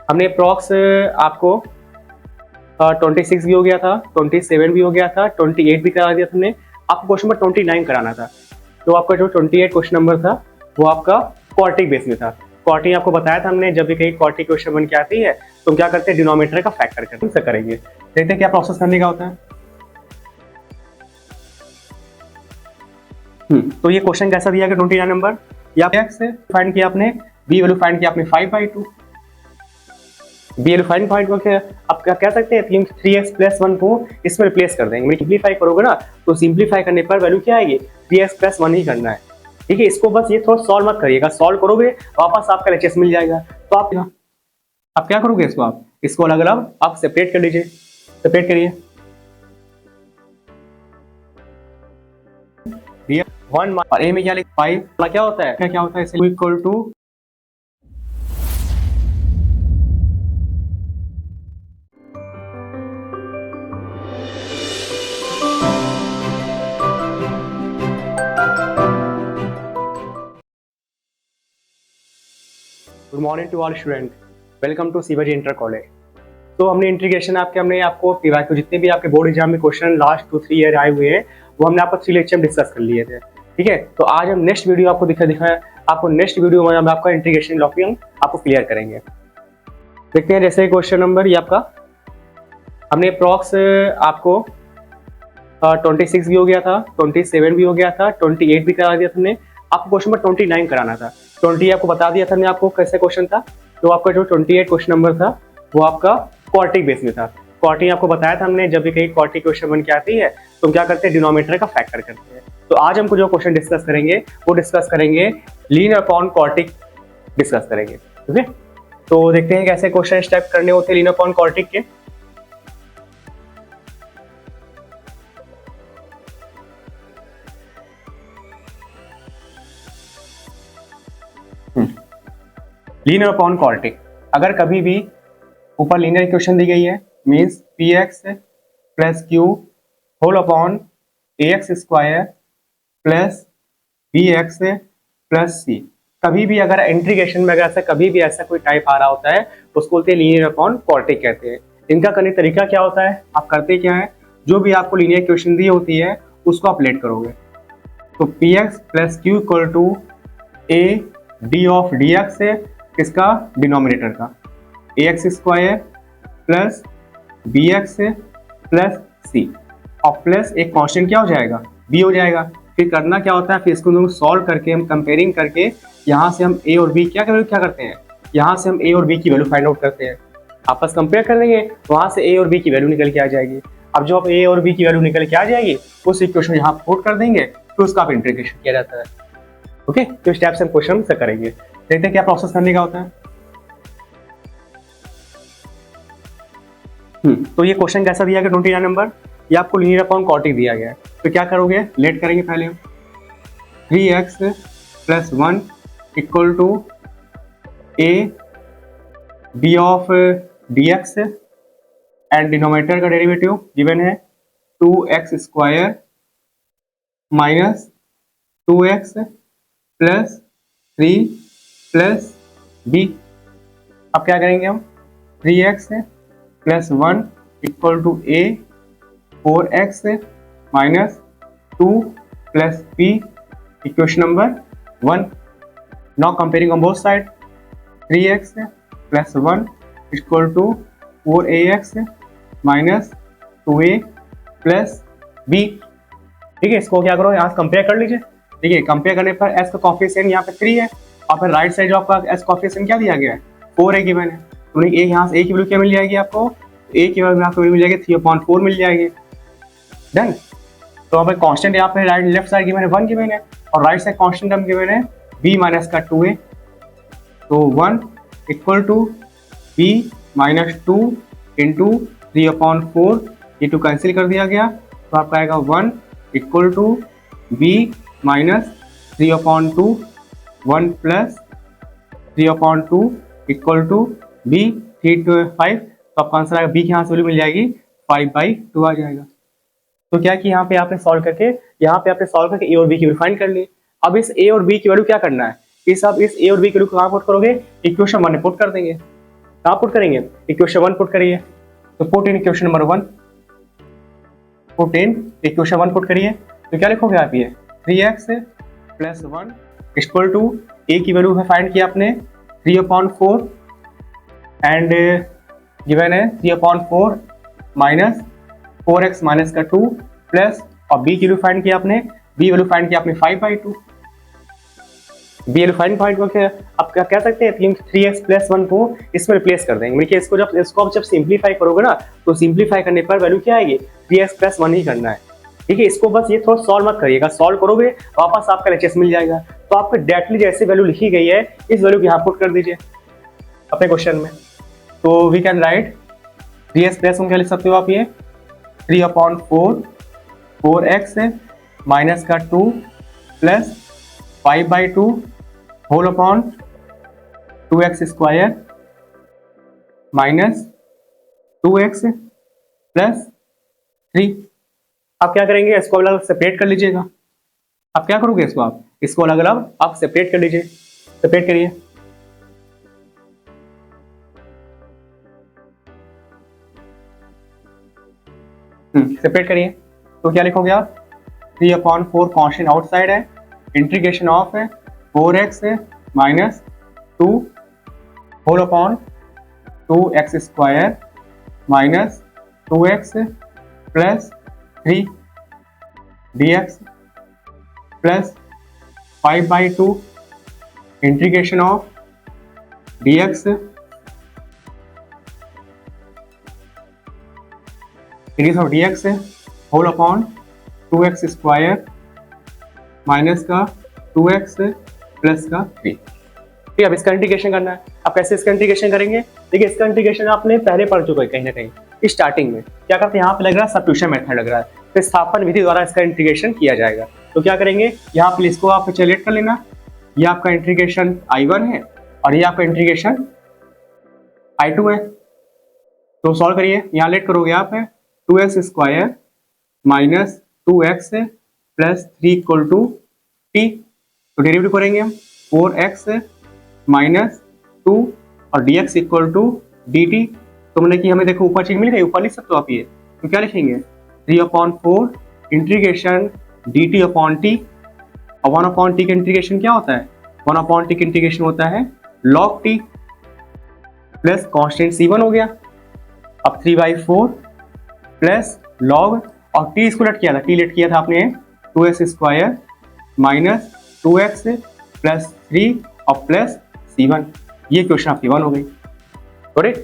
हमने अप्रॉक्स आपको 26 भी हो गया था, 27 भी हो गया था, 28 भी करा दिया था हमने। आपको क्वेश्चन नंबर 29 कराना था। तो आपका जो 28 क्वेश्चन नंबर था वो आपका क्वाड्रेटिक बेस में था। क्वाड्रेटिक आपको बताया था हमने, जब भी कहीं क्वाड्रेटिक क्वेश्चन बन के आती है तो हम क्या करते हैं, डिनोमिनेटर का फैक्टर करते करेंगे। देखते हैं क्या प्रोसेस करने का होता है। तो ये क्वेश्चन कैसा दिया गया 29 नंबर, या एक्स फाइंड किया आपने, बी वैल्यू फाइंड किया आपने 5/2, बी वैल्यू फाइंड करके आप क्या कह सकते हैं 3x + 1 को इसमें रिप्लेस कर देंगे। सिंप्लीफाई करोगे ना तो सिंप्लीफाई करने पर वैल्यू क्या आएगी, 3x + 1 ही करना है। ठीक है, इसको बस ये थोड़ा सॉल्व मत करिएगा, सॉल्व करोगे वापस आपका एलएचएस मिल जाएगा। तो आप क्या करोगे, इसको अलग अलग आप सेपरेट कर लीजिए। सेपरेट करिए, 1 और ए में क्या लिख 5 क्या होता है, क्या होता है इसे equal to good morning to all student, welcome to Shivaji inter college. तो हमने इंटीग्रेशन हमने आपको पीवाईक्यू जितने भी आपके बोर्ड एग्जाम में क्वेश्चन लास्ट 2-3 ईयर आए हुए हैं वो हमने आपको 3 लेक्चर में डिस्कस कर लिए थे। ठीक है, तो आज हम नेक्स्ट वीडियो आपको नेक्स्ट वीडियो में हम आपका इंटीग्रेशन लॉ हम आपको क्लियर करेंगे। देखते हैं, जैसे क्वेश्चन नंबर ये आपका हमने अप्रॉक्स आपको 26 भी हो गया था, 27 भी हो गया था, 28 भी करा दिया था हमने। आपको क्वेश्चन नंबर 29 कराना था। 20 आपको बता दिया था हमने आपको कैसे क्वेश्चन था। तो आपका जो 28 क्वेश्चन नंबर था वो आपका क्वाड्रेटिक बेस में था। क्वाड्रेटिक आपको बताया था हमने, जब भी कहीं क्वाड्रेटिक क्वेश्चन बन के आती है तो हम क्या करते हैं, डिनोमिनेटर का फैक्टर करते हैं। तो आज हमको जो क्वेश्चन डिस्कस करेंगे वो डिस्कस करेंगे लीनियर अपॉन क्वाड्रेटिक डिस्कस करेंगे। ठीक है, तो देखते हैं कैसे क्वेश्चन स्टेप करने होते हैं लीनियर अपॉन क्वाड्रेटिक के। लीनियर अपॉन क्वाड्रेटिक, अगर कभी भी ऊपर लीनियर इक्वेशन दी गई है means px + q whole upon ax² + bx + c। कभी भी अगर इंटीग्रेशन में अगर कभी भी ऐसा कोई टाइप आ रहा होता है तो उसको बोलते हैं लीनियर अपॉन क्वाड्रेटिक कहते हैं। इनका करने का तरीका क्या होता है, आप करते क्या है, जो भी आपको लीनियर इक्वेशन दी होती है उसको आप लेट करोगे। तो px + q = a d of dx है किसका, डिनोमिनेटर का, ax² + bx + c और प्लस एक कांस्टेंट क्या हो जाएगा, b हो जाएगा। फिर करना क्या होता है, फिर इसको सॉल्व करके हम कंपेयरिंग करके यहाँ से हम a और b क्या करते हैं, यहाँ से हम a और b की वैल्यू फाइंड आउट करते हैं। आपस कंपेयर कर लेंगे, वहां से a और b की वैल्यू निकल के आ जाएगी। अब जो आप a और b की वैल्यू निकल के आ जाएगी उस इक्वेशन यहाँ पुट कर देंगे, फिर उसका आप इंटीग्रेशन किया जाता है। ओके, तो स्टेप से हम क्वेश्चन से करेंगे। देखते हैं क्या प्रोसेस करने का होता है। तो ये क्वेश्चन कैसा दिया गया 29 नंबर, ये आपको लीनियर अपॉन क्वाड्रेटिक दिया गया है। तो क्या करोगे, लेट करेंगे पहले हम 3x + 1 = a d of dx and denominator का डेरिवेटिव गिवन है 2x² - 2x + 3 + b। अब क्या करेंगे हम, 3x + 1 = a 4x - 2 + b equation number 1। Now comparing on both side, 3x + 1 = 4ax - 2a + b। ठीक है, इसको क्या करो, यहाँ कंपेयर कर लीजिए। ठीक है, कंपेयर करने पर s का कॉफिशिएंट यहाँ पे 3 है और फिर राइट साइड जो आपका s कॉफिशिएंट क्या दिया गया है, 4 है गिवन है। तो a यहाँ से a की वैल्यू क्या मिल जाएगी आपको, a की वैल्यू आपको मिल जाएगी 3/4 मिल जाएगी। डन। तो यहाँ पे कांस्टेंट यहाँ पे राइट लेफ्ट साइड गिवन है 1 गिवन है और राइट साइड कांस्टेंट हम गिवन है b - 2a। तो 1 = b - 2 × 3/4, ये 2 कैंसिल कर दिया गया। तो आपका आएगा 1 = b - 3/2 1 + 3/2 = b 3 to 5। तो आपका आंसर आएगा b की यहाँ से वैल्यू मिल जाएगी 5/2 आ जाएगा। तो क्या कि यहाँ पे आपने सॉल्व करके a और b की वैल्यू फाइंड कर ली। अब इस a और b की वैल्यू क्या करना है, इस a और b की वैल्यू कहाँ पुट करोगे, इक्वेशन 1 में पुट कर देंगे। कहाँ पुट करेंगे, इक्वेशन 1 पुट करिए। तो put in equation number 1, put in equation 1 put करिए। तो क्या लिखोगे आप, ये 3x प्लस 1 इक्वल टू ए की वैल्यू फाइंड किया आपने 3/4 एंड गिवन है 3/4 माइनस 4x माइनस का 2 प्लस, और b की वैल्यू फाइंड किया आपने, b वैल्यू फाइंड किया आपने 5/2। बी वैल्यू फाइंड करके आप क्या कह सकते हैं, 3x प्लस 1 को इसमें रिप्लेस कर देंगे। देखिए इसको जब सिंप्लीफाई करोगे ना, तो सिंप्लीफाई करने पर वैल्यू क्या आएगी, 3x प्लस 1 ही करना है। ठीक है, इसको बस ये थोड़ा सॉल्व मत करिएगा, सॉल्व करोगे वापस आपका एलएचएस मिल जाएगा। तो आपको डायरेक्टली जैसे वैल्यू लिखी गई है इस वैल्यू को यहाँ पुट कर दीजिए अपने क्वेश्चन में। तो we can write 3x plus 1 क्या लिख सकते हो आप, ये 3/4 4x माइनस का 2 plus 5/2 whole upon 2x square minus 2x plus 3। आप क्या करेंगे, इसको अलग अलग सेपरेट कर लीजिएगा। आप क्या करोगे, इसको अलग अलग आप सेपरेट कर लीजिए। सेपरेट करिए, सेपरेट करिए। तो क्या लिखोगे आप, 3/4 कॉन्स्टेंट आउटसाइड है, इंटीग्रेशन ऑफ है 4x minus 2 whole upon 2x square minus 2x plus 3 dx plus 5/2 integration of dx integration of dx whole upon 2x square minus का 2x प्लस का 3। ठीक है, अब इसका इंटीग्रेशन करना है। अब कैसे इसका इंटीग्रेशन करेंगे, देखिए इसका इंटीग्रेशन आपने पहले पढ़ चुके हैं कहीं ना कहीं स्टार्टिंग में। क्या करते हैं, यहाँ पे लग रहा है सब्स्टिट्यूशन मेथड लग रहा है, तो स्थापन विधि द्वारा इसका इंटीग्रेशन किया जाएगा। तो क्या करेंगे, यहाँ पे इसको आप लेट कर लेना, ये आपका इंटीग्रेशन I1 है और ये आपका इंटीग्रेशन I2 है। तो सॉल्व करिए, यहाँ लेट करोगे आप 2x square minus 2x plus 3 equal to t। तो डेरिवेटिव करेंगे हम 4x माइनस 2 और dx इक्वल टू dt। तो मैंने कि हमें देखो ऊपर चीज मिल गई, ऊपर लिख सकते हो आप ये। तो क्या लिखेंगे, 3/4 इंटीग्रेशन dt अपॉन t। और 1/t का इंटीग्रेशन क्या होता है, 1/t का इंटीग्रेशन होता है log t plus constant c1 हो गया। अब 3/4 प्लस log, और t इसको लेट किया था, t लेट किया था आपने 2x square minus 2x plus 3 और प्लस c1। ये क्वेश्चन आपकी 1 हो गई, करेक्ट।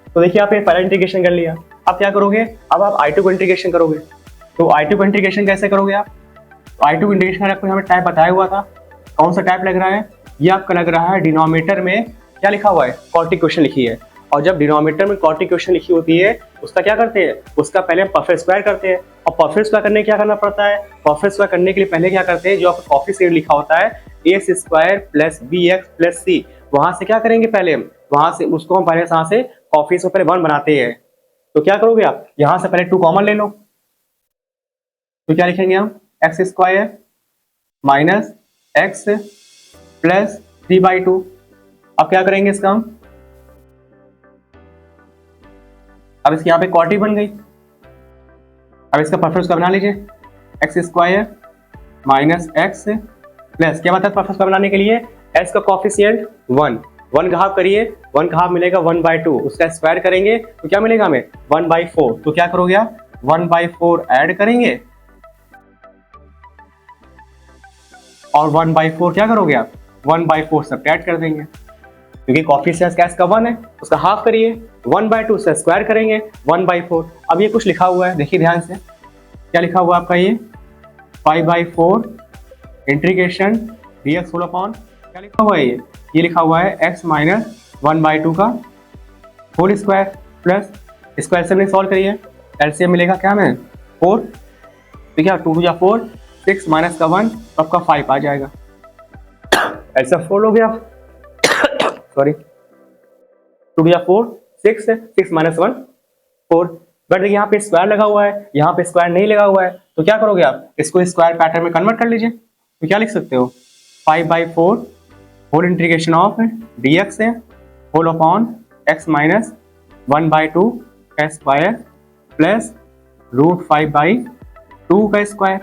तो देखिए आपने पहला इंटीग्रेशन कर लिया। अब क्या करोगे, अब आप I2 को इंटीग्रेशन करोगे। तो I2 को इंटीग्रेशन कैसे करोगे आप, तो I2 को इंटीग्रेशन का आपको हमें टाइप बताया हुआ था। कौन सा टाइप लग रहा है, ये आपका लग रहा है डिनोमिनेटर में क्या लिखा हुआ है, क्वाड्रेटिक इक्वेशन लिखी है। और जब डिनोमिनेटर में क्वाड्रेटिक इक्वेशन लिखी होती है उसका क्या करते हैं, उसका पहले परफेक्ट स्क्वायर करते हैं। और परफेक्ट स्क्वायर करने क्या करना पड़ता है, परफेक्ट स्क्वायर करने के लिए पहले क्या करते हैं, जो आपका कोएफिशिएंट लिखा होता है a square plus bx plus c, वहां से क्या करेंगे, पहले वहां से उसको हम पहले यहाँ से कोएफिशिएंट पहले 1 बनाते हैं। तो क्या करोगे आप, यहाँ से पहले 2 कॉमन ले लो। तो क्या लिखेंगे हम, x square minus x plus 3/2। अब क्या करेंगे इसका हम, अब इसके यहाँ पे क्वाड्रेटिक बन गई। अब इसका परफेक्ट स्क्वायर बना लीजिए, x square minus x plus, क्या मतलब परफेक्ट स्क्वायर बनाने के लिए, एक्स का कोएफिशिएंट 1 का हाफ करिए, 1 का हाफ मिलेगा 1/2, उसका स्क्वायर करेंगे तो क्या मिलेगा हमें 1/4। तो क्या करोगे आप, 1/4 ऐड करेंगे और 1/4 क्या करोगे आप, 1/4 सब्ट्रैक्ट कर देंगे, क्योंकि कोएफिशिएंट का इसका 1 है, उसका हाफ करिए, 1/2 से स्क्वायर करेंगे 1/4। अब ये कुछ लिखा हुआ है, देखिए ध्यान से क्या लिखा हुआ है आपका, ये 5/4 इंटीग्रेशन dx होल अपॉन, क्या लिखा हुआ है, ये लिखा हुआ है x माइनस 1/2 का होल स्क्वायर प्लस स्क्वायर से सॉल्व करिए, एलसीएम मिलेगा क्या हमें 4। ठीक है, 2 या 4, 6 माइनस का 1 तो आपका 5 आ जाएगा। ऐसा 4 हो गया, सॉरी 2 या 4, 6 माइनस 1 4। बट देखिए यहाँ पे स्क्वायर लगा हुआ है, यहाँ पे स्क्वायर नहीं लगा हुआ है। तो क्या करोगे आप, इसको स्क्वायर पैटर्न में कन्वर्ट कर लीजिए। तो क्या लिख सकते हो, 5/4 होल इंटीग्रेशन ऑफ dx है होल अपॉन एक्स माइनस 1/2 का स्क्वायर प्लस √5/2 का स्क्वायर।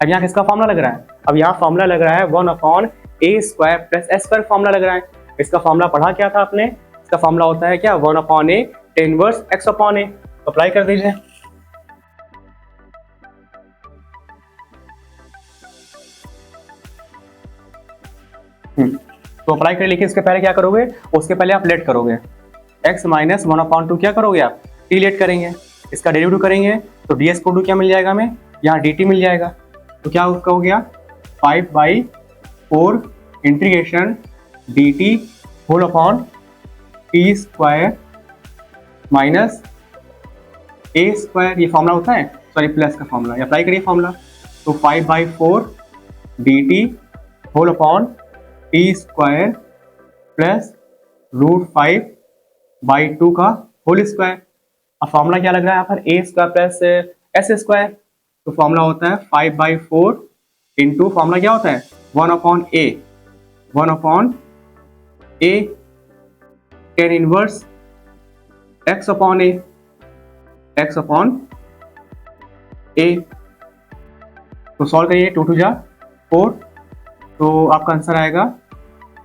अब यहाँ किसका फॉर्मूला लग रहा है? अब यहाँ फॉर्मूला लग रहा है 1/a² प्लस s² फॉर्मूला लग रहा है। इसका फॉर्मूला पढ़ा क्या था आपने? इसका फॉर्मूला होता है क्या? 1/a tan inverse x/a। Apply कर दीजिए। तो अप्लाई कर लिखिए। इसके पहले क्या करोगे? उसके पहले आप लेट करोगे। x माइनस 1/2 क्या करोगे आप? t लेट करेंगे। इसका डेरिवेटिव करेंगे तो ds क्या मिल जाएगा हमें? यहाँ dt मिल जाएगा। तो क्या हो गया? 5/4 integration dt whole upon t² minus a²। ये फॉर्मूला होता है, सॉरी प्लस का फॉर्मूला। अप्लाई करिए फॉर्मूला। तो 5/4 dt whole upon t² plus √5/2 का होल स्क्वायर। अब फॉर्मूला क्या लग रहा है यहाँ पर? a² plus s²। तो फॉर्मूला होता है 5/4 इंटू फॉर्मूला क्या होता है? 1/a tan इनवर्स x/a तो सॉल्व करिए। 2 2 जा 4, तो आपका आंसर आएगा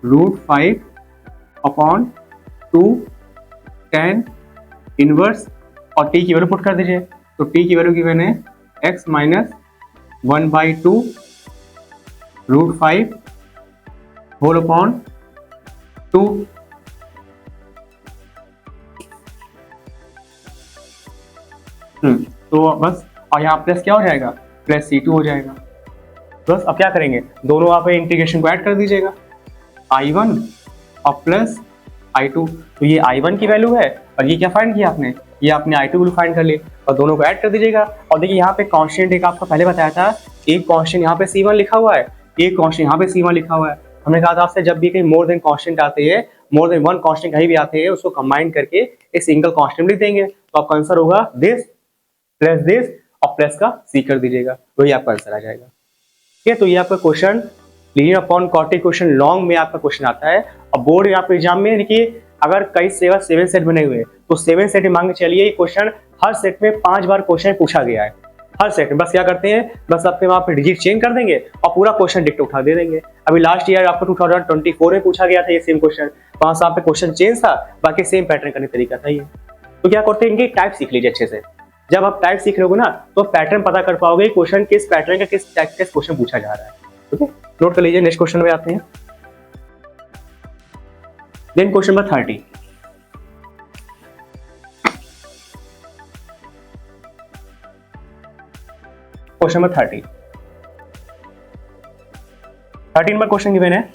√5/2 tan इनवर्स और t की वैल्यू पुट कर दीजिए। तो t की वैल्यू गिवन है x माइनस 1/2 √5 होल अपॉन 2। तो बस, और यहाँ प्लस क्या हो जाएगा? प्लस C2 हो जाएगा। बस अब क्या करेंगे? दोनों आप इंटीग्रेशन को ऐड कर दीजिएगा, I1 और प्लस I2। तो ये I1 की वैल्यू है और ये क्या फाइंड किया आपने? ये आपने I2 वैल्यू फाइंड कर ली और दोनों को ऐड कर दीजिएगा। और देखिए यहाँ पे कांस्टेंट एक आपको पहले बताया था, एक कांस्टेंट यहाँ पे C1 लिखा हुआ है, एक कांस्टेंट यहाँ पे C1 लिखा हुआ है। हमने कहा था आपसे जब भी कहीं मोर देन कांस्टेंट आते हैं, मोर देन वन कांस्टेंट कहीं भी आते हैं, उसको कंबाइन करके एक सिंगल कांस्टेंट लिख देंगे। तो आपका आंसर होगा दिस प्लस दिस और प्लस का C कर दीजिएगा, वही आपका आंसर आ जाएगा। ठीक है, तो ये आपका question linear upon quadratic question long में आपका क्वेश्चन आता है। और बोर्ड आपके एग्जाम में देखिए, अगर कई 7 सेट बने हुए तो 7 सेट मांग के चलिए, ये क्वेश्चन हर सेट में 5 बार क्वेश्चन पूछा गया है। हर सेट में बस क्या करते हैं, बस अपने वहां पे डिजिट चेंज कर देंगे और पूरा क्वेश्चन डिक्ट उठा दे देंगे। अभी लास्ट ईयर आपको 2024 में पूछा गया था ये सेम क्वेश्चन, 5 साल पे क्वेश्चन चेंज था, बाकी सेम पैटर्न करने तरीका था ये। तो क्या करते हैं, इनके टाइप सीख लीजिए अच्छे से। जब आप टाइप सीख लोगे ना तो पैटर्न पता कर पाओगे क्वेश्चन किस पैटर्न का किस टाइप का क्वेश्चन पूछा जा रहा है। ठीक है, नोट कर लीजिए। नेक्स्ट क्वेश्चन में आते हैं। Then question number 30। Question number 30 number question given है,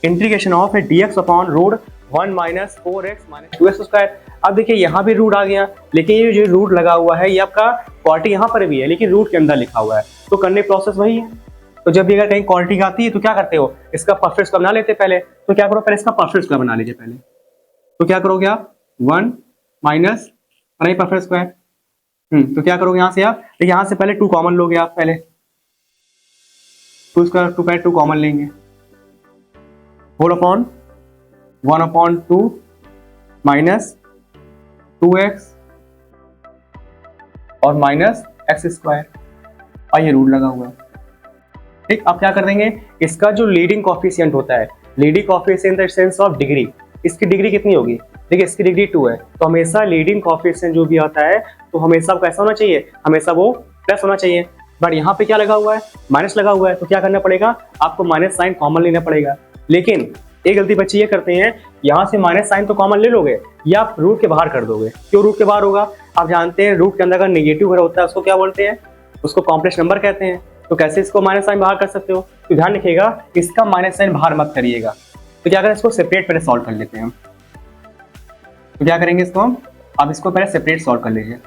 integration of dx upon root 1 minus 4x minus 2x²। अब देखिए यहाँ भी रूट आ गया, लेकिन ये जो रूट लगा हुआ है ये आपका क्वालिटी यहाँ पर भी है, लेकिन रूट के अंदर लिखा हुआ है, तो करने प्रोसेस वही है। तो जब भी अगर कहीं क्वालिटी आती है तो क्या करते हो, इसका परफेक्ट स्क्वायर बना लेते पहले। तो क्या करो, पहले इसका परफेक्ट स्क्वायर बना लीजिए पहले। तो क्या करोगे आप, 1 माइनस नहीं परफेक्ट स्क्वायर। तो क्या करोगे यहाँ से आप, देखिए यहाँ से पहले 2 कॉमन लोगे आप, पहले 2 स्क्वायर 2 पहले 2 कॉमन लेंगे, होल अपॉन 1/2 माइनस 2x और माइनस x², और ये रूट लगा हुआ है। ठीक, अब क्या कर देंगे, इसका जो लीडिंग कॉफिशिएंट होता है, leading coefficient in the sense of degree, इसकी डिग्री कितनी होगी, देखिए इसकी डिग्री 2 है, तो हमेशा लीडिंग कॉफिशिएंट जो भी आता है तो हमेशा कैसा होना चाहिए, हमेशा वो प्लस होना चाहिए। बट यहाँ पे क्या लगा हुआ है, माइनस लगा हुआ है, तो क्या करना पड़ेगा, आपको माइनस साइन कॉमन लेना पड़ेगा। लेकिन एक गलती बच्चे ये करते हैं, यहाँ से माइनस साइन तो कॉमन ले लोगे या आप रूट के बाहर कर दोगे। क्यों रूट के बाहर होगा, आप जानते हैं रूट के अंदर अगर नेगेटिव होता है उसको क्या बोलते हैं, उसको कॉम्प्लेक्स नंबर कहते हैं। तो कैसे इसको माइनस साइन बाहर कर सकते हो, तो ध्यान रखिएगा इसका माइनस साइन बाहर मत करिएगा। तो क्या करें, इसको सेपरेट पहले सॉल्व कर लेते हैं हम। तो क्या करेंगे इसको हम, आप इसको पहले सेपरेट सॉल्व कर लीजिए।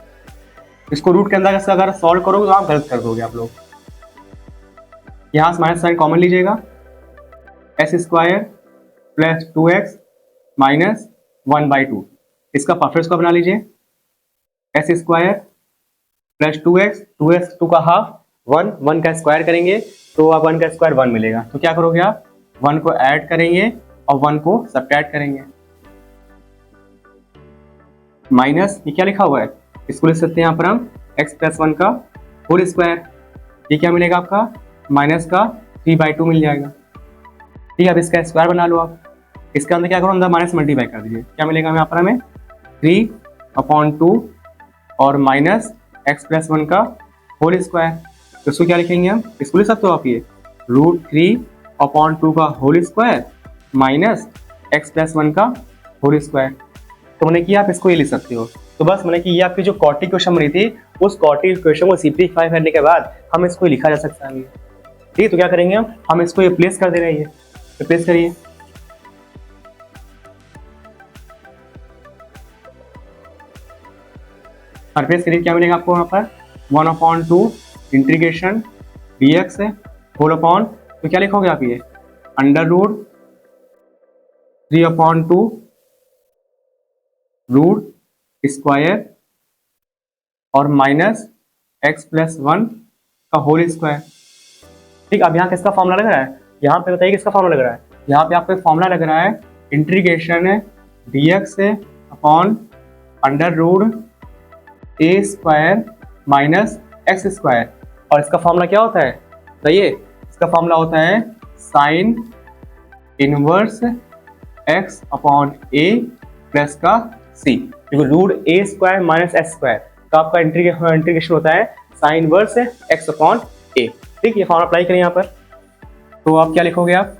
इसको रूट के अंदर अगर सॉल्व करोगे तो आप गलत कर दोगे आप लोग। यहाँ से माइनस साइन कॉमन लीजिएगा, x² प्लस 2x माइनस 1/2, इसका परफेक्ट स्क्वायर बना लीजिए, x² प्लस 2x 2 का हाफ 1 का स्क्वायर करेंगे तो आप 1 का स्क्वायर 1 मिलेगा। तो क्या करोगे आप, 1 को ऐड करेंगे और 1 को सब्ट्रैक्ट करेंगे। माइनस ये क्या लिखा हुआ है, इसको लिख सकते हैं यहाँ पर हम x प्लस 1 का होल स्क्वायर। ये क्या मिलेगा आपका, माइनस का 3/2 मिल जाएगा। ठीक है, अब इसका स्क्वायर बना लो आप। इसके अंदर क्या करो, अंदर माइनस मल्टीप्लाई कर दीजिए। क्या मिलेगा यहाँ पर हमें 3/2 और माइनस x प्लस 1 का होल स्क्वायर। तो इसको क्या लिखेंगे हम, इसको लिख सकते हो आप ये √3/2 का whole square minus x plus 1 का होल स्क्वायर। तो मैंने कि आप इसको ये लिख सकते हो। तो बस मैंने कि ये आपकी जो क्वाड्रेटिक इक्वेशन बनी थी, उस क्वाड्रेटिक इक्वेशन को सिंप्लीफाई करने के बाद हम इसको लिखा जा सकता है। ठीक है, तो क्या करेंगे हम इसको रिप्लेस कर दे रहे हैं। ये रिप्लेस करिए, रिप्लेस करिए। क्या मिलेगा आपको यहाँ पर 1/2 इंटीग्रेशन dx है होल अपॉन, तो क्या लिखोगे आप ये √3/2 रूट स्क्वायर और माइनस x प्लस 1 का होल स्क्वायर। ठीक, अब यहाँ किसका फॉर्मूला लग रहा है, यहाँ पे बताइए किसका फॉर्मूला लग रहा है। यहाँ पे आपको फॉर्मूला लग रहा है integration dx upon √a² minus x square. और इसका फॉर्मूला क्या होता है बताइए, इसका फॉर्मूला होता है sine inverse x upon a plus का c, √a² माइनस s² का आपका इंटीग्रेशन होता है sine inverse x upon a। ठीक, ये फॉर्मूला अप्लाई करें यहाँ पर। तो आप क्या लिखोगे, आप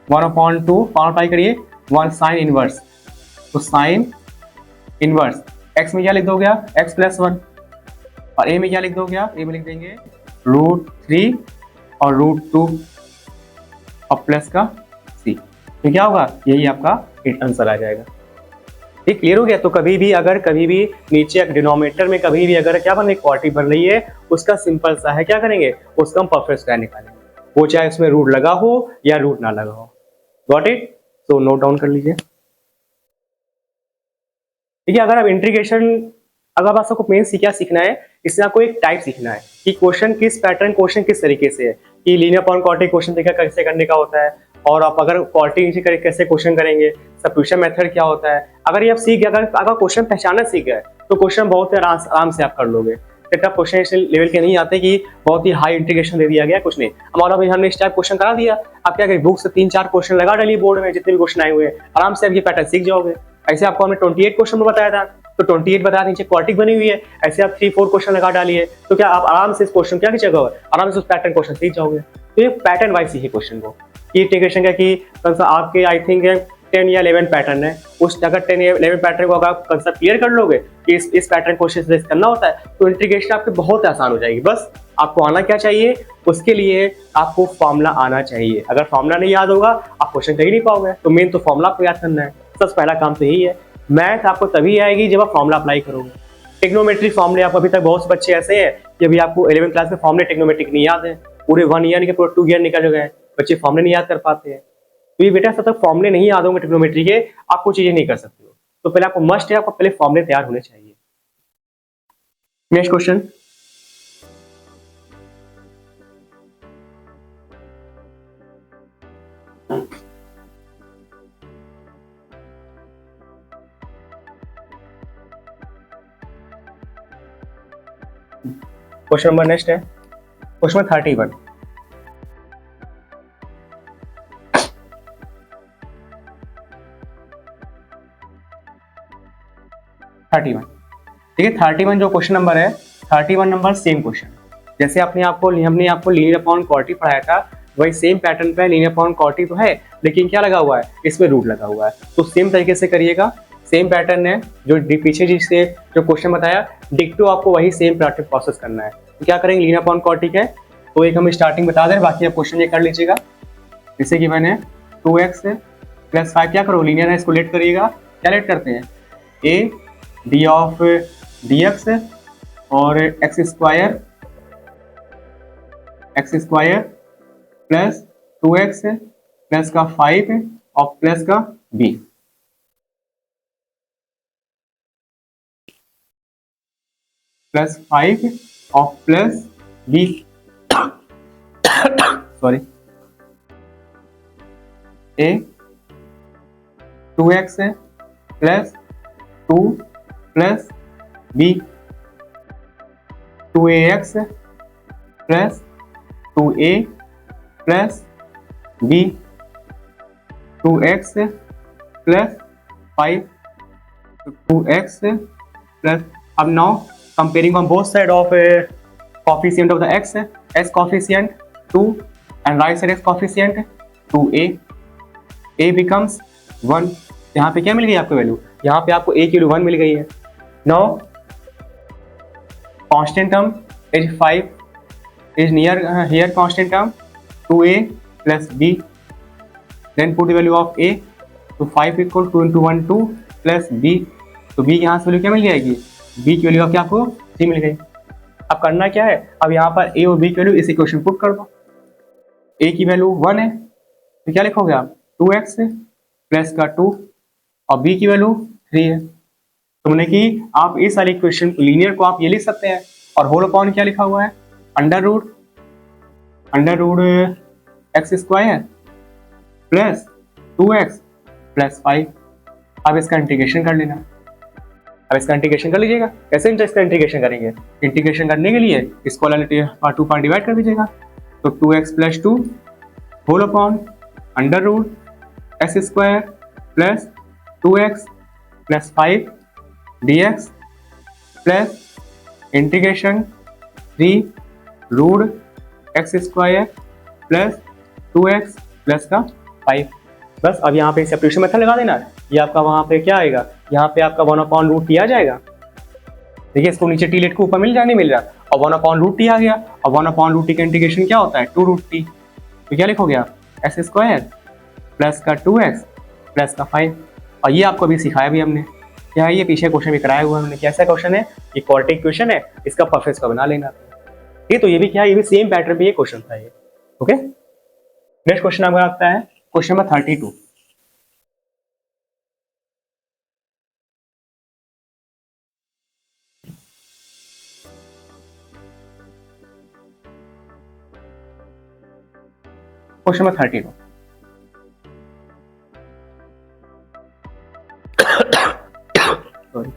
1/2 फॉर्मूला अप्लाई करिए, 1 साइन इनवर्स, तो साइन इनवर्स x में क्या लिख दोगे आप, x प्लस 1, और a में क्या लिख दोगे आप, a में लिख देंगे √3 और √2 और प्लस का c। तो क्या होगा, यही आपका आंसर आ जाएगा। ठीक, क्लियर हो गया। तो कभी भी नीचे डिनोमिनेटर में कभी भी अगर क्या बन रही क्वाड्रेटिक बन रही है, उसका सिंपल सा है, क्या करेंगे उसका हम परफेक्ट स्क्वायर निकालेंगे, वो चाहे उसमें रूट लगा हो या रूट ना लगा हो। गॉट इट, तो नोट डाउन कर लीजिए। ठीक है, अगर आप इंटीग्रेशन, अगर आपको मेन क्या सीखना है, इसमें आपको एक टाइप सीखना है कि क्वेश्चन किस पैटर्न, क्वेश्चन किस तरीके से है, कि लीनियर अपॉन क्वाड्रेटिक क्वेश्चन तरीका कैसे करने का होता है, और आप अगर क्वाड्रेटिक कैसे क्वेश्चन करेंगे, सब्स्टिट्यूशन मेथड क्या होता है। अगर ये आप सीख गए, अगर क्वेश्चन पहचानना सीख गए, तो क्वेश्चन बहुत आराम से आप कर लोगे। आप क्वेश्चन इस लेवल के नहीं आते कि बहुत ही हाई इंटीग्रेशन दे दिया गया, कुछ नहीं। हमारा भी हमने इस टाइप क्वेश्चन करा दिया, आप क्या करें बुक से 3-4 क्वेश्चन लगा डालिए बोर्ड में, जितने भी क्वेश्चन आए हुए आराम से आप ये पैटर्न सीख जाओगे। ऐसे आपको हमने 28 क्वेश्चन बताया था, तो 28 बताया, नीचे क्वाड्रेटिक बनी हुई है, ऐसे आप 3-4 क्वेश्चन लगा डालिए, तो क्या आप आराम से इस क्वेश्चन क्या कीजिएगा, आराम से उस पैटर्न क्वेश्चन सीख जाओगे। तो ये पैटर्न वाइज सीखिए क्वेश्चन को, ये इंटीग्रेशन का कि आपके आई थिंक 10 या 11 पैटर्न है, उस अगर 10 या 11 पैटर्न को अगर आप कंसेप्ट क्लियर कर लोगे कि इस पैटर्न को क्वेश्चन करना होता है, तो इंटीग्रेशन आपके बहुत आसान हो जाएगी। बस आपको आना क्या चाहिए, उसके लिए आपको फॉर्मूला आना चाहिए। अगर फॉर्मूला नहीं याद होगा, आप क्वेश्चन कर ही नहीं पाओगे। तो मेन तो फॉर्मूला आपको याद करना है, सबसे पहला काम तो यही है। मैथ आपको तभी आएगी जब आप फॉर्मूला अप्लाई करोगे। टिग्नोमेट्रिक फॉर्मूले, आप अभी तक बहुत से बच्चे ऐसे हैं कि अभी आपको 11वीं क्लास में फॉर्मूले टिग्नोमेट्रिक नहीं याद है, पूरे 1 ईयर के पूरे 2 ईयर निकल गए, बच्चे फॉर्मूले नहीं याद कर पाते हैं। तो ये बेटा, जब तक फॉर्मूले नहीं याद होंगे ट्रिग्नोमेट्री के, आप कुछ चीजें नहीं कर सकते हो। तो पहले आपको मस्ट है, आपको पहले फॉर्मूले तैयार होने चाहिए। Next question, question number next है क्वेश्चन 31। ठीक है, 31 जो क्वेश्चन नंबर है, 31 नंबर सेम क्वेश्चन, जैसे हमने आपको लीनियर अपॉन क्वाड्रेटिक पढ़ाया था, वही सेम पैटर्न पे लीनियर अपॉन क्वाड्रेटिक तो है, लेकिन क्या लगा हुआ है, इसमें रूट लगा हुआ है। तो सेम तरीके से करिएगा, सेम पैटर्न है जो पीछे जिससे जो क्वेश्चन बताया, डिक्टो आपको वही सेम पैटर्न प्रोसेस करना है। तो क्या करेंगे, लीनियर अपॉन क्वाड्रेटिक है, तो एक हम स्टार्टिंग बता दें, बाकी आप क्वेश्चन ये कर लीजिएगा। जैसे कि मैंने 2x प्लस 5, क्या करो लीनियर है, इसको लेट करिएगा। क्या लेट करते हैं, a d ऑफ dx और x square plus 2x plus का 5 और प्लस का b, प्लस 5 और plus b sorry, a 2x plus 2 plus b, 2ax plus 2a plus b, 2x plus 5, 2x plus, अब now comparing on both side of coefficient of the x coefficient 2 and right side x coefficient 2a, a becomes 1। यहाँ पे क्या मिल गई आपको value, यहाँ पे आपको a की वैल्यू 1 मिल गई है। Now constant term is 5 is near here constant term 2a plus b, then put the value of a, तो 5 equal 2 into 1 2 plus b, तो b यहाँ से वैल्यू क्या मिल जाएगी, b की वैल्यू क्या आपको 3 मिल गई। अब करना क्या है, अब यहाँ पर a और b की वैल्यू इस इक्वेशन पुट कर दो। a की वैल्यू 1 है तो क्या लिखोगे आप 2x प्लस का 2 और b की वैल्यू 3 है, तो मैंने कि आप इस वाले इक्वेशन लीनियर को आप ये लिख सकते हैं, और होल अपॉन क्या लिखा हुआ है under root x square plus 2x plus 5। अब इसका इंटीग्रेशन कर लेना, अब इसका इंटीग्रेशन कर लीजिएगा। कैसे इसका इंटीग्रेशन करेंगे, इंटीग्रेशन करने के लिए इसको 2 पार्ट डिवाइड कर दीजिएगा, तो 2x plus 2 whole upon under root x square plus 2x plus 5 dx plus integration 3 root x square plus 2x plus का 5। बस अब यहाँ पे सेपरेशन मेथड लगा देना, ये आपका वहाँ पे क्या आएगा, यहाँ पे आपका 1/√t आ जाएगा। देखिए इसको नीचे टी लेट को ऊपर मिल रहा नहीं मिल रहा, और 1/√t आ गया, और 1/√t का इंटीग्रेशन क्या होता है 2√t, तो क्या लिखोगे आप एक्स स्क्वायर प्लस का 2x प्लस का 5। और ये आपको अभी सिखाया भी हमने, क्या है ये पीछे क्वेश्चन भी कराया हुआ हमने, कैसा क्वेश्चन है ये क्वाड्रेटिक क्वेश्चन है, इसका परफेक्ट का बना लेना। ये तो ये भी क्या है, ये भी सेम पैटर्न पे ये क्वेश्चन था ये। ओके, नेक्स्ट क्वेश्चन आपका आता है question number 32। Question number 32 sorry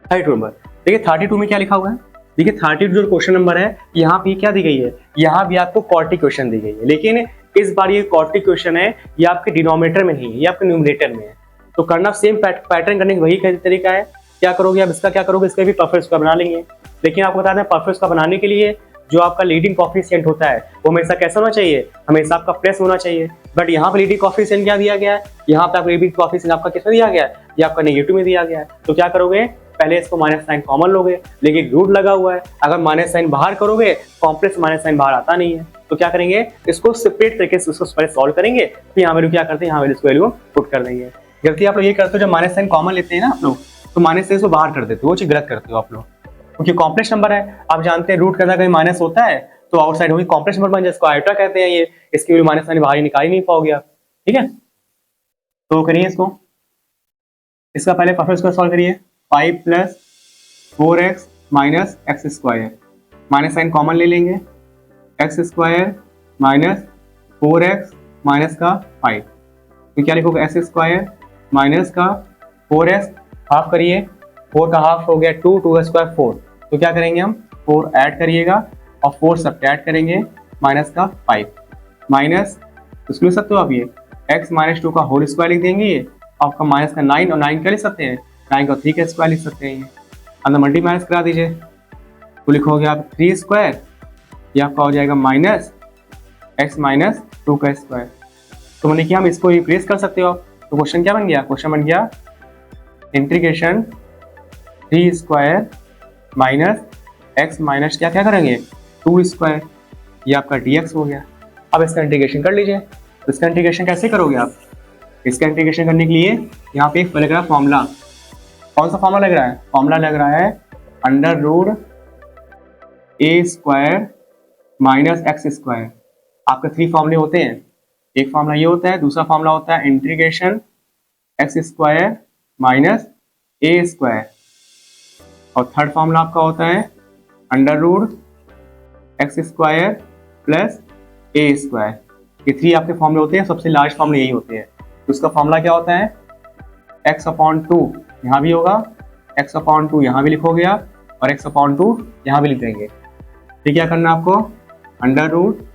32 number. देखिए 32 में क्या लिखा हुआ है, देखिए 32 जो क्वेश्चन नंबर है यहाँ पे क्या दी गई है, यहाँ भी आपको क्वाड्रेटिक क्वेश्चन दी गई है, लेकिन इस बार ये क्वाड्रेटिक क्वेश्चन है, ये आपके डिनोमिनेटर में नहीं है, ये आपके न्यूमरेटर में है। तो करना सेम पैटर्न करने का वही तरीका है, क्या करोगे आप, इसका क्या करोगे, इसका भी परफेक्ट स्क्वायर बना लेंगे। लेकिन आपको बता दें परफेक्ट स्क्वायर बनाने के लिए जो आपका लीडिंग कोएफिशिएंट होता है वो हमेशा कैसा होना चाहिए, हमेशा आपका प्लस होना चाहिए। बट यहाँ पे लीडिंग कोएफिशिएंट क्या दिया गया है, यहाँ पे आपका लीडिंग कोएफिशिएंट आपका कितना दिया गया है, ये आपका नेगेटिव में दिया गया है। तो क्या करोगे, पहले इसको माइनस साइन कॉमन लोगे, लेकिन रूट लगा हुआ है, अगर माइनस साइन बाहर करोगे कॉम्प्लेक्स माइनस साइन बाहर आता नहीं है, तो क्या करेंगे इसको सेपरेट तरीके से उसको पहले सॉल्व करेंगे, फिर यहाँ वैल्यू क्या करते हैं, यहाँ वैल्यू इसको वैल्यू पुट कर देंगे। गलती आप लोग ये करते हो, जब माइनस साइन कॉमन लेते हैं ना आप लोग, तो माइनस साइन को बाहर कर देते हो, वो चीज गलत करते हो आप लोग, क्योंकि कॉम्प्लेक्स नंबर है, आप जानते हैं रूट के अंदर कहीं माइनस होता है तो आउटसाइड होगी, कॉम्प्लेक्स नंबर बन जाए, इसको आयोटा कहते हैं, ये इसकी वैल्यू माइनस साइन बाहर ही निकाल ही नहीं पाओगे आप। ठीक है, तो करिए इसको, इसका पहले परफेक्ट स्क्वायर सॉल्व करिए, 5 plus 4x minus x square, minus sign common ले लेंगे, x square minus 4x minus का 5, तो क्या लिखोगे एक्स स्क्वायर माइनस का 4x, हाफ करिए, 4 का हाफ हो गया 2, 2 का स्क्वायर 4, तो क्या करेंगे हम 4 ऐड करिएगा और 4 सब्ट्रैक्ट करेंगे, माइनस का 5 माइनस, इसको लिख सकते हो आप ये x माइनस 2 का होल स्क्वायर लिख देंगे, ये आपका माइनस का 9, और 9 क्या लिख सकते हैं 9 का 3 का स्क्वायर लिख सकते हैं, ये अंदर मल्टी माइनस करा दीजिए, तो लिखोगे आप 3 स्क्वायर, ये आपका हो जाएगा माइनस x माइनस 2 का स्क्वायर। तो मैंने क्या हम इसको रिप्लेस कर सकते हो, तो क्वेश्चन क्या बन गया, क्वेश्चन बन गया integration 3 square minus x minus क्या क्या करेंगे 2 स्क्वायर, ये आपका dx हो गया। अब इसका इंटीग्रेशन कर लीजिए, तो इसका इंटीग्रेशन कैसे करोगे आप, इसका इंटीग्रेशन करने के लिए यहाँ पे एक लग रहा है फॉर्मूला, कौन सा फॉर्मूला लग रहा है, फॉर्मूला लग रहा है under root a square minus x square. आपके 3 फॉर्मूले होते हैं, एक फॉर्मूला ये होता है, दूसरा फॉर्मूला होता है इंटीग्रेशन एक्स स्क्वायर माइनस ए स्क्वायर, और थर्ड फॉर्मूला आपका होता है under root x square plus ए स्क्वायर। ये 3 आपके फॉर्मूले होते हैं, सबसे लार्ज फॉर्मूले यही होते हैं। तो उसका फॉर्मूला क्या होता है एक्स अपॉन टू यहाँ भी होगा, एक्स अपॉन टू यहाँ भी लिखोगे आप, और एक्स अपॉन टू यहाँ भी लिख देंगे। फिर क्या करना आपको, under root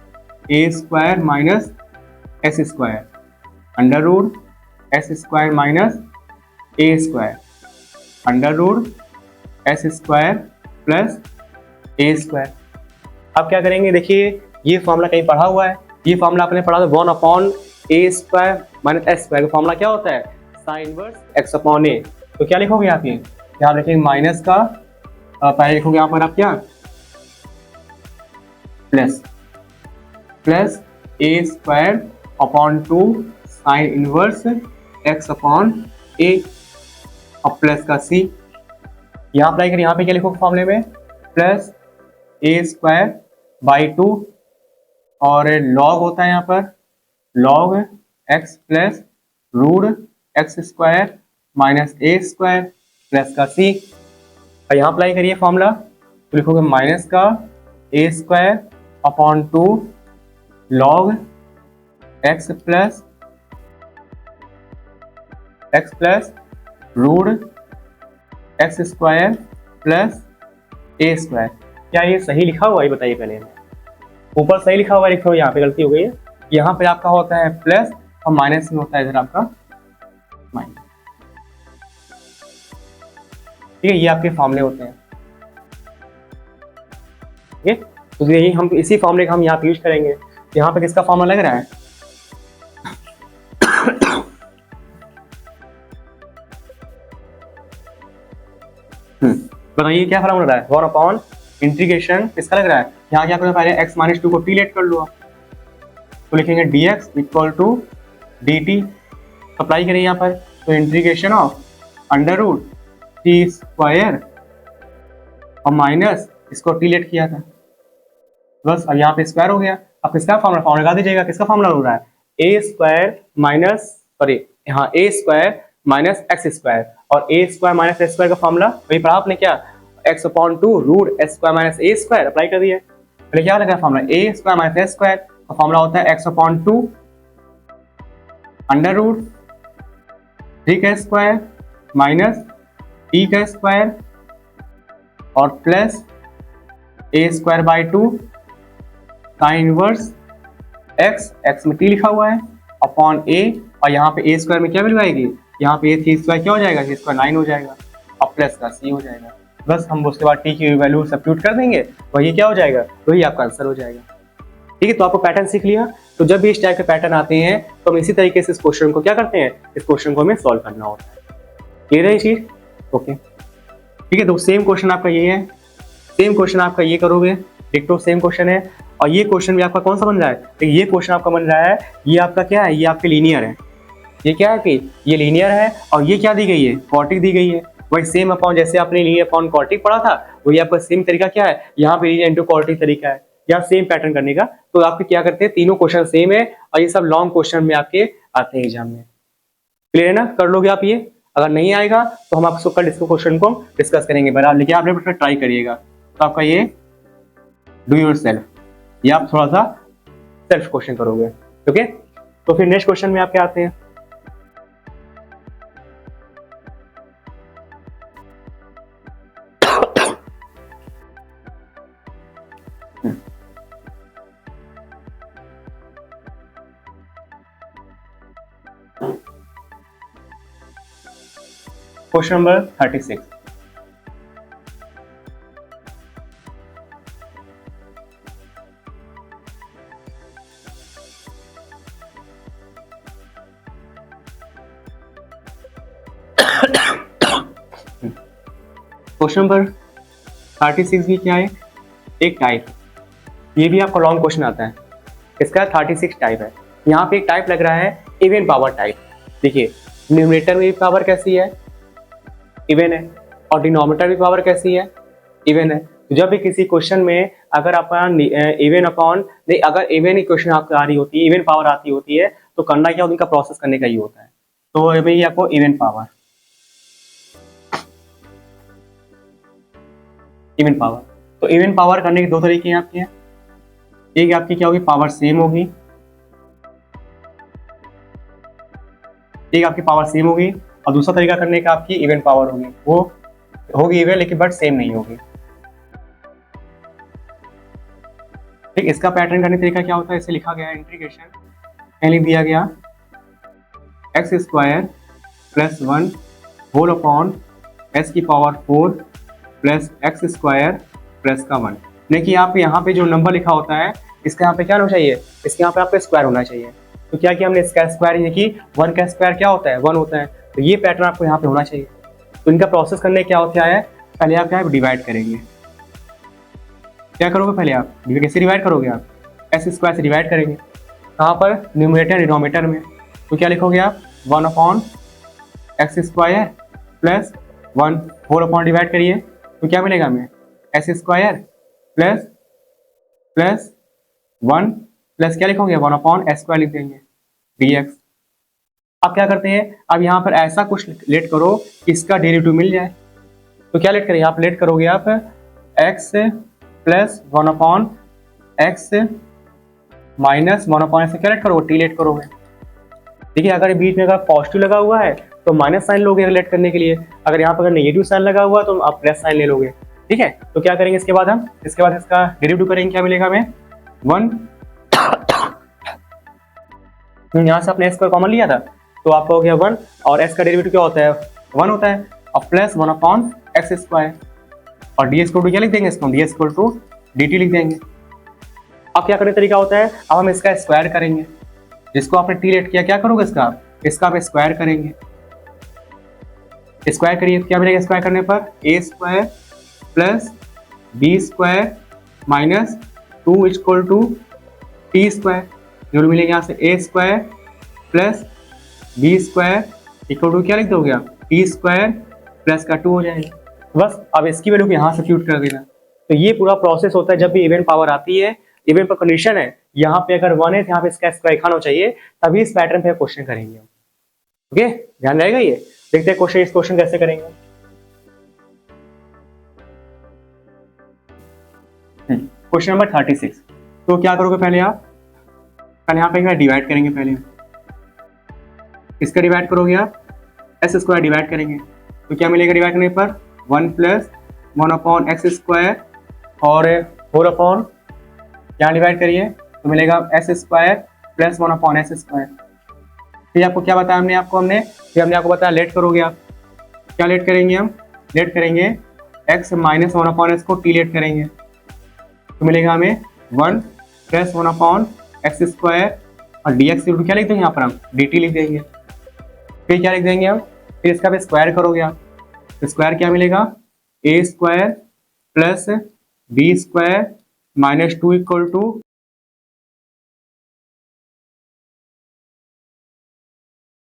a square minus s square, under root s square minus A square, under root s square plus A square. अब क्या करेंगे, देखिए ये फॉर्मूला कहीं पढ़ा हुआ है, ये फॉर्मूला आपने पढ़ा था 1 अपॉन ए स्क्वायर माइनस एस स्क्वायर का फॉर्मूला क्या होता है, साइन इनवर्स एक्स अपॉन ए। तो क्या लिखोगे आप, ये यहाँ देखिए माइनस का पहले लिखोगे यहाँ पर आप क्या, plus plus A square upon two sine inverse x upon a, और प्लस का सी। यहाँ अप्लाई करें, यहाँ पे क्या लिखोगे फॉर्मूले में, plus A square by two, और लॉग होता है यहाँ पर log x plus root x square minus ए स्क्वायर प्लस का सी। और यहाँ अप्लाई करिए फॉर्मूला, तो लिखोगे माइनस का a square upon two log x plus root x square plus A square. क्या ये सही लिखा हुआ है, बताइए पहले। ऊपर सही लिखा हुआ है, लिखो यहाँ पे गलती हो गई है, यहाँ पे आपका होता है प्लस और माइनस में होता है इधर आपका माइनस। ठीक है, ये आपके फॉर्मूले होते हैं। ठीक है, तो यही हम इसी फॉर्मूले का हम यहाँ पे यूज करेंगे। यहाँ पे किसका फॉर्मूला लग रहा है, बताइए क्या फॉर्मूला रहा है, 1 अपॉन इंटीग्रेशन किसका लग रहा है, यहाँ क्या करो पहले x माइनस टू को t लेट कर लो आप, तो लिखेंगे dx equal to dt, apply करें यहाँ पर, तो integration of under root t square और माइनस इसको t लेट किया था, बस अब यहाँ पे स्क्वायर हो गया। अब किसका फॉर्मूला लगा दीजिएगा, किसका फॉर्मूला हो रहा है, ए स्क्वायर माइनस, सॉरी यहाँ a square minus x square, और a square minus x square का फॉर्मूला वही पढ़ा आपने क्या, x upon two root s square minus ए स्क्वायर, अप्लाई कर दिया। पहले क्या लगा formula, a square minus s square का फॉर्मूला होता है x upon two under root three का स्क्वायर माइनस टी का स्क्वायर और plus A square by two sine inverse x में टी लिखा हुआ है अपॉन ए, और यहाँ पे ए स्क्वायर में क्या वैल्यू आएगी, यहाँ पे ए थ्री स्क्वायर क्या हो जाएगा, थ्री स्क्वायर 9 हो जाएगा, और प्लस का सी हो जाएगा। बस हम उसके बाद टी की वैल्यू सब्स्टिट्यूट कर देंगे, वही क्या हो जाएगा, वही आपका आंसर हो जाएगा। ठीक है, तो आपको पैटर्न सीख लिया। तो जब भी इस टाइप के पैटर्न आते हैं तो हम इसी तरीके से इस क्वेश्चन को क्या करते हैं, इस क्वेश्चन को हमें सॉल्व करना होता है। क्लियर है ये चीज, ओके। ठीक है, तो सेम क्वेश्चन आपका ये है, सेम क्वेश्चन आपका ये करोगे, डिक्टो सेम क्वेश्चन है, और ये क्वेश्चन भी आपका कौन सा बन रहा है, तो ये क्वेश्चन आपका बन रहा है, ये आपका क्या है, ये आपके लीनियर है, ये क्या है कि ये लीनियर है, और ये क्या दी गई है, क्वाड्रेटिक दी गई है। वही सेम अपॉन जैसे आपने लीनियर अपॉन क्वाड्रेटिक पढ़ा था, वही आपका सेम तरीका क्या है, यहाँ पे लीनियर इंटू क्वाड्रेटिक तरीका है, या सेम पैटर्न करने का। तो आपके क्या करते हैं, तीनों क्वेश्चन सेम है, और ये सब लॉन्ग क्वेश्चन में आपके आते हैं एग्जाम में। क्लियर है ना, कर लोगे आप ये। अगर नहीं आएगा तो हम आपको कल इसको क्वेश्चन को डिस्कस करेंगे, बराबर, लेकिन आपने ट्राई करिएगा। तो आपका ये डू योर सेल्फ, ये आप थोड़ा सा सेल्फ क्वेश्चन करोगे। ओके, तो फिर नेक्स्ट क्वेश्चन में आपके आते हैं। क्वेश्चन नंबर 36, क्वेश्चन नंबर 36 भी क्या है, एक टाइप, ये भी आपका लॉन्ग क्वेश्चन आता है, इसका 36 टाइप है। यहाँ पे एक टाइप लग रहा है इवन पावर टाइप। देखिए न्यूमरेटर में भी पावर कैसी है, इवन है, और डिनोमिनेटर भी पावर कैसी है, इवन है। तो जब भी किसी क्वेश्चन में अगर अपन इवन अपॉन नहीं, अगर इवन इक्वेशन आपको आ रही होती है, इवन पावर आती होती है, तो करना क्या, उनका प्रोसेस करने का ही होता है। तो अभी आपको इवन पावर, इवन पावर, तो इवन पावर करने के दो तरीके हैं आपके हैं। एक आपकी क्या होगी, पावर सेम होगी, एक आपकी पावर सेम होगी, और दूसरा तरीका करने का आपकी इवन पावर होगी, वो होगी इवन लेकिन बट सेम नहीं होगी। ठीक, इसका पैटर्न करने का तरीका क्या होता है, इसे लिखा गया है इंटीग्रेशन, लिख दिया गया x square plus 1 whole upon s की power 4 plus x square plus का 1। देखिए यहाँ पे जो नंबर लिखा होता है इसका यहाँ पे क्या होना चाहिए, इसके यहाँ पे आपका स्क्वायर होना चाहिए। तो क्या किया हमने, इसका स्क्वायर, देखिए 1 का स्क्वायर क्या होता है 1 होता है, तो ये पैटर्न आपको यहाँ पे होना चाहिए। तो इनका प्रोसेस करने क्या होता है, पहले आप क्या डिवाइड करेंगे, क्या करोगे पहले आप कैसे डिवाइड करोगे, आप एस स्क्वायर से डिवाइड करेंगे, कहाँ पर, न्यूमरेटर डिनोमिनेटर में। तो क्या लिखोगे आप 1 upon x square plus 1 whole upon divide करिए, तो क्या मिलेगा हमें एस स्क्वायर प्लस 1 प्लस क्या लिखोगे 1 अपॉन एस स्क्वायर लिख देंगे dx। अब क्या करते हैं, अब यहाँ पर ऐसा कुछ लेट करो कि इसका डेरिवेटिव मिल जाए। तो क्या लेट करें, यहाँ पर लेट करोगे आप x plus 1 upon x minus 1 upon x, क्या लेट करोगे टी लेट करोगे। देखिए अगर बीच में अगर पॉजिटिव लगा हुआ है तो माइनस साइन लोगे रिलेट करने के लिए, अगर यहाँ पर अगर नेगेटिव साइन लगा हुआ है तो आप प्लस साइन ले लोगे। ठीक है, तो क्या करेंगे इसके बाद हम, इसके बाद इसका डेरिवेटिव करेंगे, क्या मिलेगा हमें 1 यहाँ से आपने स्क्वायर कॉमन लिया था तो आपका हो गया 1 और एक्स का डेरिवेटिव क्या होता है 1 होता है, और प्लस 1 अपॉन एक्स स्क्वायर, और डी इक्वल टू क्या लिख देंगे इसको, d equal to d t लिख देंगे। अब क्या करने का तरीका होता है, अब हम इसका स्क्वायर करेंगे, जिसको आपने टी लेट किया क्या करोगे इसका आप स्क्वायर करेंगे, स्क्वायर करिए तो क्या मिलेगा स्क्वायर करने पर a square plus b square minus 2 equal to t square, जो मिलेगा यहाँ से a square plus b square equal to क्या लिख दोगे आप टी स्क्वायर प्लस का 2 हो जाएगा। बस अब इसकी वैल्यू को यहाँ सब्स्टिट्यूट कर देना। तो ये पूरा प्रोसेस होता है जब भी इवन पावर आती है, इवन पर कंडीशन है यहाँ पे अगर 1 है तो यहाँ पे इसका स्क्वायर होना चाहिए, तभी इस पैटर्न पे क्वेश्चन करेंगे। ओके, ध्यान रहेगा ये। देखते हैं क्वेश्चन, इस क्वेश्चन कैसे करेंगे। Question number 36। तो क्या करोगे पहले आप, पहले यहाँ पे डिवाइड करेंगे, पहले इसका डिवाइड करोगे आप एस स्क्वायर डिवाइड करेंगे, तो क्या मिलेगा डिवाइड करने पर 1 प्लस 1 अपॉन एक्स स्क्वायर और 4 अपॉन यहाँ डिवाइड करिए तो मिलेगा S square plus 1 upon S square. फिर आपको क्या बताया हमने आपको बताया लेट करोगे आप, क्या लेट करेंगे हम, लेट करेंगे x माइनस 1 अपॉन एस को टी लेट करेंगे तो मिलेगा हमें 1 प्लस 1 अपॉन एक्स स्क्वायर और डी एक्स क्या लिख देंगे यहाँ पर हम डी टी लिख देंगे। फिर क्या लिख देंगे हम, फिर इसका भी स्क्वायर करोगे आप, स्क्वायर क्या मिलेगा a square plus b square minus 2 equal to